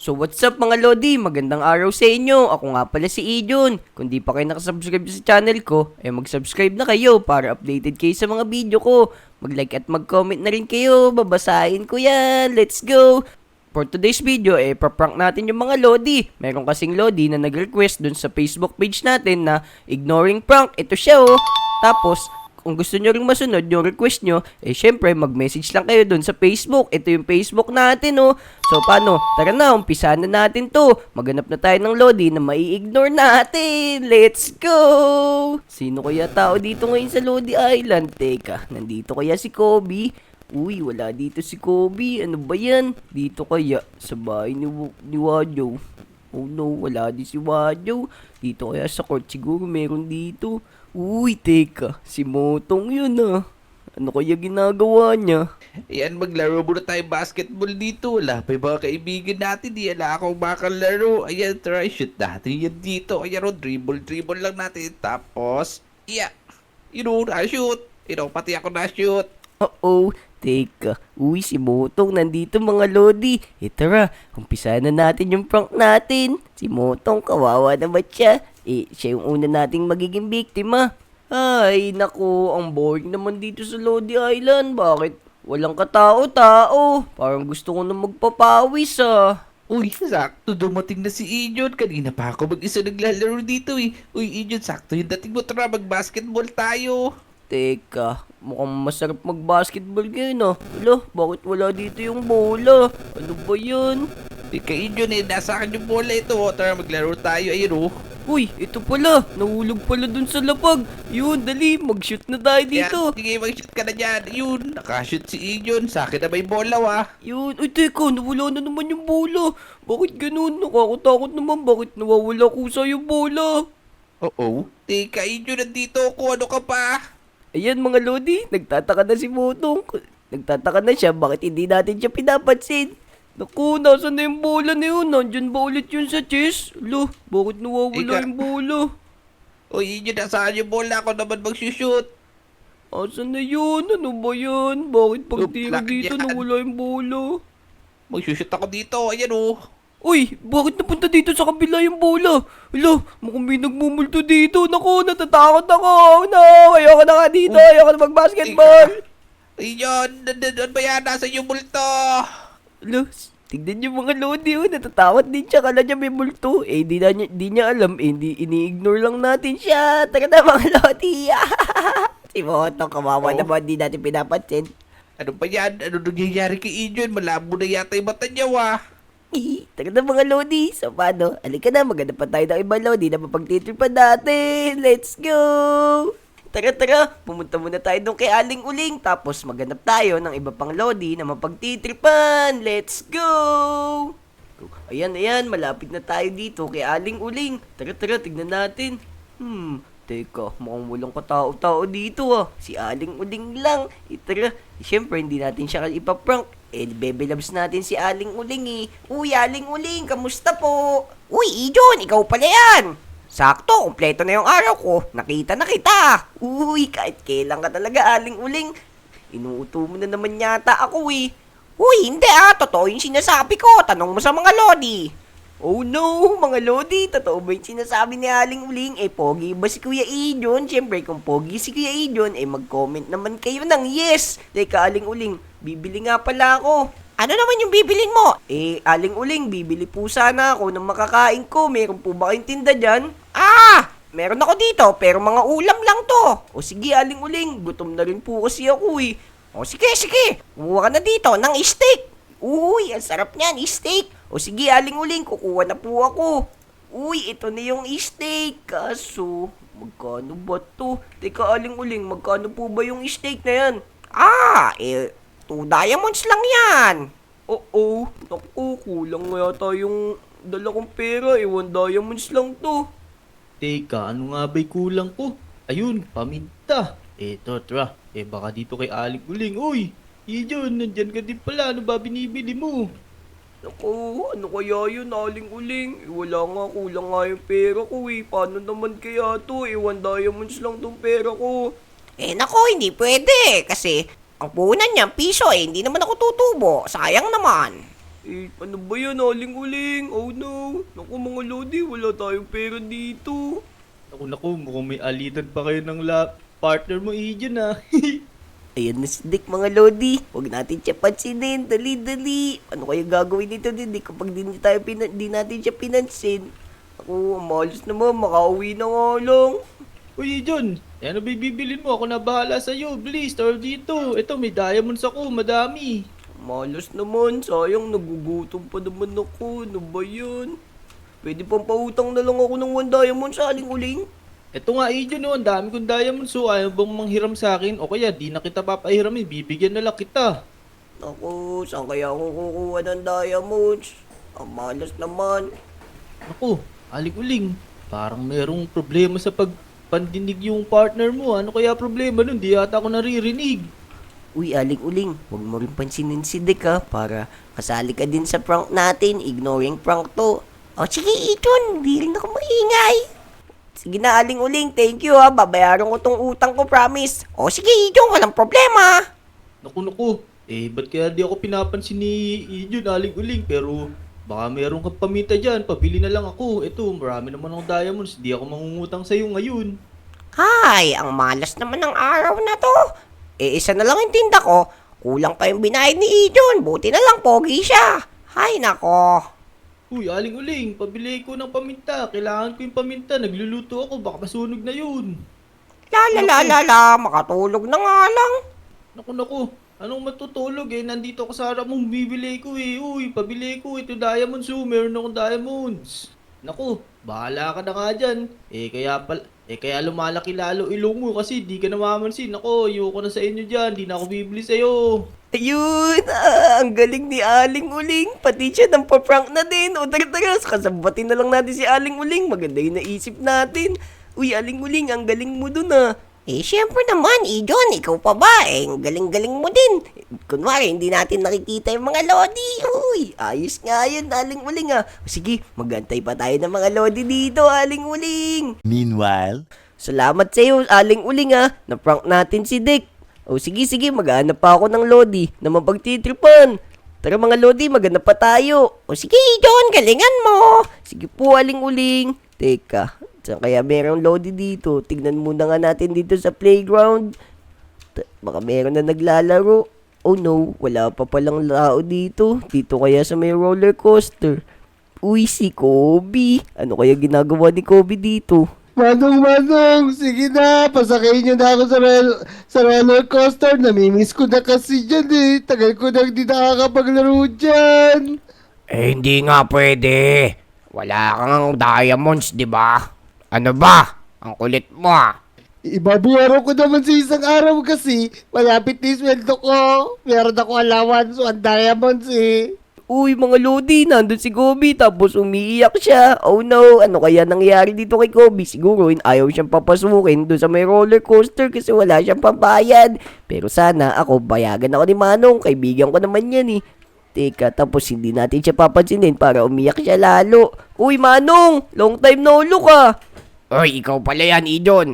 So what's up mga Lodi? Magandang araw sa inyo. Ako nga pala si Ijon. Kung di pa kayo nakasubscribe sa channel ko, mag-subscribe na kayo para updated kayo sa mga video ko. Mag-like at mag-comment na rin kayo. Babasahin ko yan. Let's go! For today's video, paprank natin yung mga Lodi. Meron kasing Lodi na nag-request dun sa Facebook page natin na ignoring prank. Ito siya oh. Tapos, kung gusto nyo ring masunod yung request nyo, syempre mag-message lang kayo dun sa Facebook. Ito yung Facebook natin oh. So paano? Tara na, umpisa na natin to. Maghanap na tayo ng Lodi na mai-ignore natin. Let's go! Sino kaya tao dito ngayon sa Lodi Island? Teka, nandito kaya si Kobe? Uy, wala dito si Kobe. Ano ba yan? Dito kaya? Sa bahay ni Wadyo. Oh no, wala din si Wadyo. Dito kaya sa court siguro meron dito. Uy, teka. Si Motong yun ah. Ano kaya ginagawa niya? Ayan, maglaro muna tayo basketball dito. Wala pa yung mga kaibigan natin. Di ala akong makalaro. Ayan, try shoot natin yan dito. Ayan o, dribble lang natin. Tapos, yeah. Na-shoot. Pati ako na-shoot. Oo, teka. Uy, si Motong nandito mga Lodi. Tara, umpisa na natin yung prank natin. Si Motong, kawawa naman siya. Siya yung una nating magiging biktima. Ay, naku, ang boring naman dito sa Lodi Island. Bakit? Walang katao-tao. Parang gusto ko na magpapawis ah. Uy, sakto dumating na si Ijon. Kanina pa ako mag-isa naglalaro dito eh. Uy, Ijon, sakto yung dating mo. Tara, mag-basketball tayo. Teka, mukhang masarap mag-basketball ngayon ah. Alo, bakit wala dito yung bola? Ano ba yun? Teka, Ijon nasa akin yung bola ito. Tara, maglaro tayo. Ayun oh. Uy, ito pala. Nahulog pala dun sa lapag. Yun, dali. Mag-shoot na tayo dito. Yan, sige, mag-shoot ka na dyan. Yun, nakashoot si Ijon. Sa akin na may bola ah. Yun. Uy, teka. Nawala na naman yung bola. Bakit ganun? Nakakatakot naman. Bakit nawawala ko sa yung bola? Oo. Teka, Ijon, nandito ako. Ano ka pa? Ayan mga Lodi. Nagtataka na si Motong. Nagtataka na siya. Bakit hindi natin siya pinapansin? Naku, nasan na yung bola na yun? Nandyan ba ulit yun sa chest? Alo, bakit nawawala yung bola? Uy, Ijon, nasaan yung bola? Ako naman mag-shoot. Asan na yun? Ano ba yan? Bakit pagtira Laki dito yan. nawala yung bola? Mag-shoot ako dito. Ayan oh. Uy, bakit napunta dito sa kabila yung bola? Hala, mukhang may nagmumulto dito. Naku, natatakot ako. No, ayoko na nga dito. Ayoko na mag-basketball. Ijon, doon ba yan? Nasa yung multo? Hala, tignan yung mga Lodi. Natatakot din siya. Kala niya may multo. Di niya alam. Hindi ini-ignore lang natin siya. Tara na mga Lodi. Si Motong, kawawa naman. Di natin pinapansin. Ano ba yan? Ano nangyayari kay Ijon? Malabo na yata yung mata niya ah. Tara na mga Lodi. So paano? Halika na, maghanap pa tayo ng ibang Lodi na mapagtitripan natin. Let's go! Tara, pumunta muna tayo doon kay Aling Uling. Tapos maghanap tayo ng iba pang Lodi na mapagtitripan. Let's go! Ayan, malapit na tayo dito kay Aling Uling. Tara, tignan natin. Teka, mukhang walang katao-tao dito ah. Si Aling Uling lang. Tara, siyempre hindi natin siya ipaprank. Baby loves natin si Aling Uling eh. Uy, Aling Uling, kamusta po? Uy, Ijon, ikaw pala yan. Sakto, kumpleto na yung araw ko. Nakita na kita. Uy, kahit kailan ka talaga, Aling Uling. Inuuto mo na naman yata ako eh. Uy, hindi ah. Totoo yung sinasabi ko. Tanong mo sa mga Lodi. Oh no, mga Lodi. Totoo ba yung sinasabi ni Aling Uling? Pogi ba si Kuya Ijon? Siyempre, kung pogi si Kuya Ijon, mag-comment naman kayo ng yes. Teka, Aling Uling, bibili nga pala ako. Ano naman yung bibilin mo? Aling Uling, bibili po sana ako ng makakain ko. Meron po ba kayong tinda dyan? Meron ako dito, pero mga ulam lang to. O sige, Aling Uling, gutom na rin po kasi ako eh. O sige. Kumuha ka na dito ng steak. Uy, ang sarap niyan, steak. O sige, Aling Uling, kukuha na po ako. Uy, ito na yung steak. Kaso, magkano ba to? Teka, Aling Uling, magkano po ba yung steak na yan? 2 diamonds lang yan. Oo, naku, kulang nga yata yung dala kong pera. 1 diamonds lang to. Teka, ano nga ba'y kulang ko? Ayun, paminta. Eto, tara. Baka dito kay Aling Uling. Uy, Ijon, nandyan ka din pala. Ano ba binibili mo? Naku, ano kaya yun, Aling Uling? Wala nga, kulang nga yung pera ko eh. Paano naman kaya to? 1 diamonds lang tong pera ko. Naku, hindi pwede. Kasi, ang puhunan niya, piso hindi naman ako tutubo. Sayang naman. Ano ba yan, Aling Uling? Oh no. Naku mga lodi, wala tayong pera dito. Naku, mukhang may alitan pa kayo ng partner mo, Ijon ah. Ayan na si Dick mga lodi. Huwag natin siya pansinin. Dali. Ano kaya gagawin nito din Dick kapag di natin siya pinansin? Ako, malas naman. Makauwi na nga lang. Uy, Ijon, ano ba bibilin mo? Ako na bahala sa'yo. Please, store dito. Ito, may diamonds ako. Madami. Malas naman. Sayang, nagugutom pa naman ako. Ano ba yan? Pwede pang pautang na lang ako ng 1 diamond sa Aling Uling. Ito nga, Ijon, oh, ang dami kong diamonds. So, ayaw bang manghiram sa akin? O kaya, di na kita papahiramin. Bibigyan na lang kita. Ako, saan kaya ako kukuha ng diamonds? Ang malas naman. Naku, Aling-Uling, parang merong problema sa pagpandinig yung partner mo. Ano kaya problema nun? Di yata ako naririnig. Uy, Aling Uling, huwag mo rin pansinin si Dick ha, para kasali ka din sa prank natin, ignoring prank to. O sige, Iton, hindi rin ako maingay. Sige na, Aling Uling, thank you ha, babayaran ko tong utang ko, promise. O sige, Iton, walang problema. Naku, ba't kaya di ako pinapansin ni Ijon, Aling-Uling? Pero baka meron kang paminta dyan, pabili na lang ako. Ito, marami naman akong diamonds, di ako mangungutang sa'yo ngayon. Hay, ang malas naman ng araw na to. Isa na lang yung tinda ko, kulang pa yung binayad ni Iton, buti na lang pogi siya. Hay nako. Uy, Aling-Uling, pabili ko ng paminta. Kailangan ko yung paminta. Nagluluto ako. Baka masunog na yun. La, makatulog na nga lang. Naku. Anong matutulog eh? Nandito ako sa harap mong bibili ko eh. Uy, pabili ko. Ito diamonds oh. Meron akong diamonds. Naku, bahala ka na nga dyan. Kaya lumalaki lalo ilong mo kasi di ka namamansin. Naku, ayoko na sa inyo dyan. Di na ako bibili sa'yo. Ayun, ang galing ni Aling Uling. Pati siya nang paprank na din. O tara, kasabatin na lang natin si Aling Uling. Maganda yung naisip natin. Uy, Aling Uling, ang galing mo dun ah. Syempre naman, Ijon, ikaw pa ba? Ang galing-galing mo din. Kunwari, hindi natin nakikita yung mga lodi. Uy, ayos nga yun, Aling Uling ah. Sige, magantay pa tayo ng mga lodi dito, Aling Uling. Meanwhile, Salamat sa iyo, Aling Uling ah. Na-prank natin si Dick. O sige, maghanap pa ako ng lodi na mapagtitripan. Tara mga lodi, maghanap pa tayo. O sige, John, galingan mo. Sige po, Aling Uling. Teka, saan kaya merong lodi dito? Tignan muna nga natin dito sa playground. Baka meron na naglalaro. Oh no, wala pa palang tao dito. Dito kaya sa may roller coaster. Uy, si Kobe. Ano kaya ginagawa ni Kobe dito? Manong, sige na, pasakayin niyo na ako sa roller coaster. Namimiss ko na kasi dyan eh. Tagal ko nang di nakakapaglaro dyan. Hindi nga pwede. Wala kang diamonds, di ba? Ano ba? Ang kulit mo ah. Ibabayaran ko naman sa isang araw kasi malapit na sweldo ko. Meron ako allowance, 1 diamonds eh. Uy, mga lodi, nandun si Kobe, tapos umiiyak siya. Oh no, ano kaya nangyari dito kay Kobe? Siguro, ayaw siyang papasukin doon sa may roller coaster kasi wala siyang pambayad. Pero sana, ako, bayagan ako ni Manong, kaibigan ko naman yan eh. Teka, tapos hindi natin siya papansinin para umiyak siya lalo. Uy, Manong, long time no look ah. Oy, ikaw pala yan, Ijon.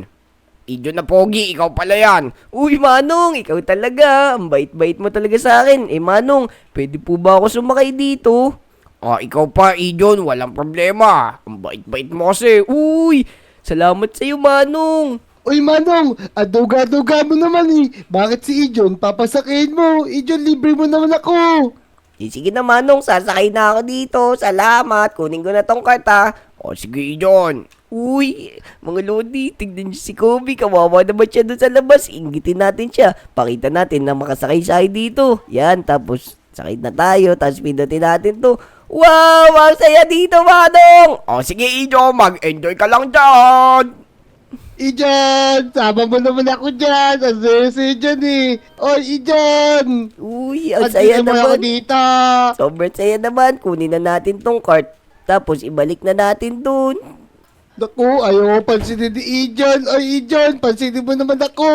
Ijon na pogi, ikaw pala yan. Uy, Manong, ikaw talaga. Ang bait-bait mo talaga sa akin. Manong, pwede po ba ako sumakay dito? Ikaw pa, Ijon, walang problema. Ang bait-bait mo kasi. Uy, salamat sa'yo, Manong. Uy Manong, aduga-duga mo naman eh. Bakit si Ijon papasakayin mo? Ijon, libre mo naman ako. Sige na, Manong, sasakay na ako dito. Salamat, kunin ko na tong karta. Sige, Ijon. Uy, mga lodi, tignan niyo si Kobe. Kawawa naman siya doon sa labas. Inggitin natin siya. Pakita natin na makasakay-sakay dito. Yan, tapos sakay na tayo. Tapos pindutin natin to. Wow, ang saya dito, Manong! Sige, Ijon, mag-enjoy ka lang dyan. Ijon, sama mo naman ako dyan. Ang saya dyan eh. Oy, Ijon! Uy, ang saya Andito mo ako naman. dito. Sobrang saya naman. Kunin na natin tong cart. Tapos ibalik na natin dun. Naku, ayaw ko pansinin ni Ijon. Oy, Ijon, pansinin mo naman ako.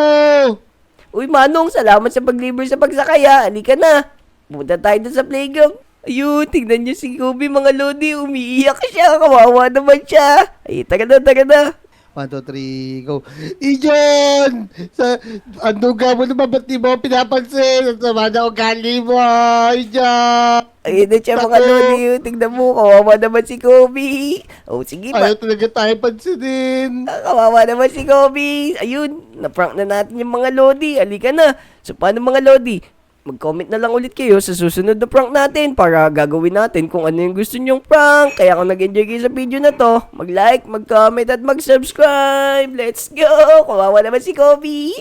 Uy, Manong, salamat sa paglibre sa pagsakaya. Halika na. Punta tayo dun sa playground. Ayun, tignan niyo si Kobe, mga lodi. Umiiyak siya. Kawawa naman siya. Ay, tara na. 1, 2, 3, go. Ijon! Ano ka mo naman, ba't di mo ako pinapansin? Ang sama na ugali mo, Ijon! Ayun na siya mga Ako. lodi. Tingnan mo, kawawa naman si Kobe. O sige ba? Ayaw talaga tayo pansinin. Kawawa naman si Kobe. Ayun, na-prank na natin yung mga lodi. Halika na. So, paano mga lodi? Mag-comment na lang ulit kayo sa susunod na prank natin para gagawin natin kung ano yung gusto nyong prank. Kaya kung nag-enjoy kayo sa video na to, mag-like, mag-comment at mag-subscribe. Let's go! Kawawa naman si Kobe.